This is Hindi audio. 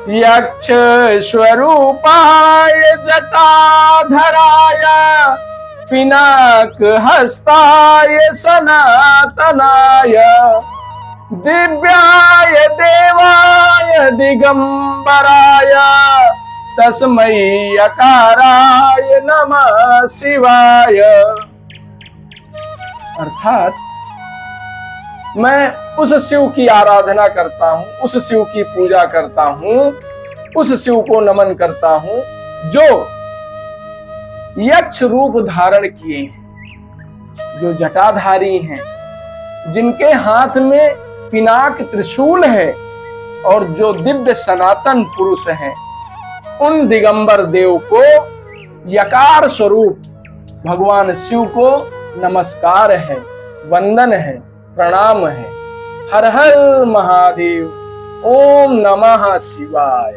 यक्ष स्वरूपाय जटाधराय पिनाक हस्ताय सनातनाय दिव्याय देवाय दिगंबराय तस्मै यकाराय नमः शिवाय। अर्थात मैं उस शिव की आराधना करता हूं, उस शिव की पूजा करता हूं, उस शिव को नमन करता हूं जो यक्ष रूप धारण किए हैं, जो जटाधारी हैं, जिनके हाथ में पिनाक त्रिशूल है और जो दिव्य सनातन पुरुष हैं। उन दिगंबर देव को यकार स्वरूप भगवान शिव को नमस्कार है, वंदन है, प्रणाम है। हर हर महादेव। ओम नमः शिवाय।